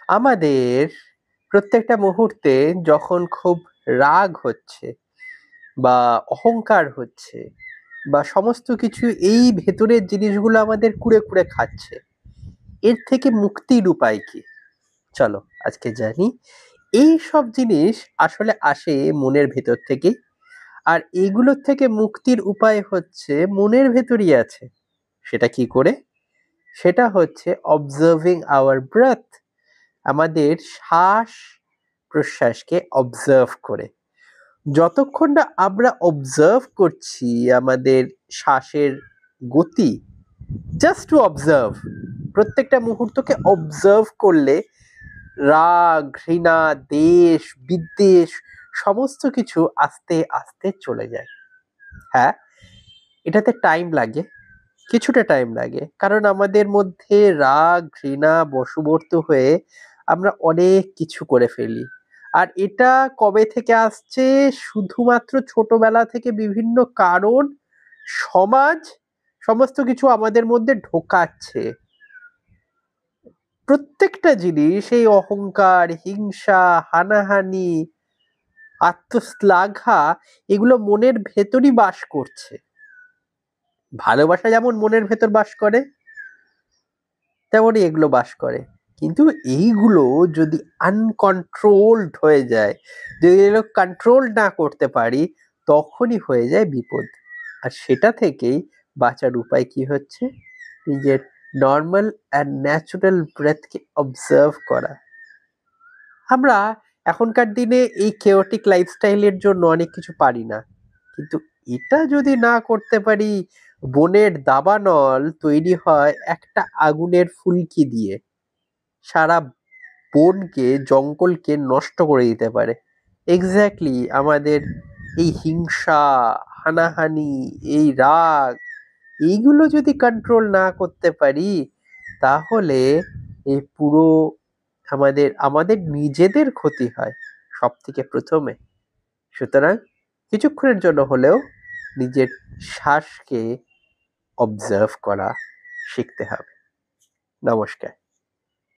আমাদের প্রত্যেকটা মুহূর্তে যখন খুব রাগ হচ্ছে বা অহংকার হচ্ছে বা সমস্ত কিছু এই ভেতরের জিনিসগুলো আমাদের কুড়ে কুড়ে খাচ্ছে, এর থেকে মুক্তির উপায় কি? চলো আজকে জানি। এই সব জিনিস আসলে আসে মনের ভেতর থেকেই। আর এগুলোর থেকে মুক্তির উপায় হচ্ছে মনের ভেতরই আছে। সেটা কি করে? সেটা হচ্ছে অবজার্ভিং আওয়ার ব্রেথ। আমাদের শ্বাস প্রশ্বাসকে অবজার্ভ করে। যতক্ষণ না আমরা অবজার্ভ করছি আমাদের শ্বাসের গতি, জাস্ট টু অবজার্ভ, প্রত্যেকটা মুহূর্তকে অবজার্ভ করলে রাগ, ঘৃণা, দেশ, বিদ্বেষ সমস্ত কিছু আস্তে আস্তে চলে যায়। হ্যাঁ, এটাতে টাইম লাগে, কিছুটা টাইম লাগে, কারণ আমাদের মধ্যে রাগ ঘৃণা বশবর্ত হয়ে আমরা অনেক কিছু করে ফেলি। আর এটা কবে থেকে আসছে? শুধুমাত্র ছোটবেলা থেকে বিভিন্ন কারণ, সমাজ সমস্ত কিছু আমাদের মধ্যে ঢোকাচ্ছে। প্রত্যেকটা জিনিস, এই অহংকার, হিংসা, হানাহানি, আত্মশ্লাঘা, এগুলো মনের ভেতরই বাস করছে। ভালোবাসা যেমন মনের ভেতর বাস করে, তেমনই এগুলো বাস করে। কিন্তু এইগুলো যদি আনকন্ট্রোলড হয়ে যায়, যদি এগুলো কন্ট্রোল না করতে পারি, তখনই হয়ে যায় বিপদ। আর সেটা থেকেই বাঁচার উপায় কি হচ্ছে? নিজের নর্মাল অ্যান্ড ন্যাচারাল ব্রেথকে অবজার্ভ করা। আমরা এখনকার দিনে এই কেওটিক লাইফস্টাইলের জন্য অনেক কিছু পারি না, কিন্তু এটা যদি না করতে পারি, বনের দাবানল তৈরি হয় একটা আগুনের ফুলকি দিয়ে, সারা বনকে জঙ্গলকে নষ্ট করে দিতে পারে। এক্স্যাক্টলি আমাদের এই হিংসা, হানাহানি, এই রাগ, এইগুলো যদি কন্ট্রোল না করতে পারি, তাহলে এই পুরো আমাদের আমাদের নিজেদের ক্ষতি হয় সব থেকে প্রথমে। সুতরাং কিছুক্ষণের জন্য হলেও নিজের শ্বাসকে অবজার্ভ করা শিখতে হবে। নমস্কার।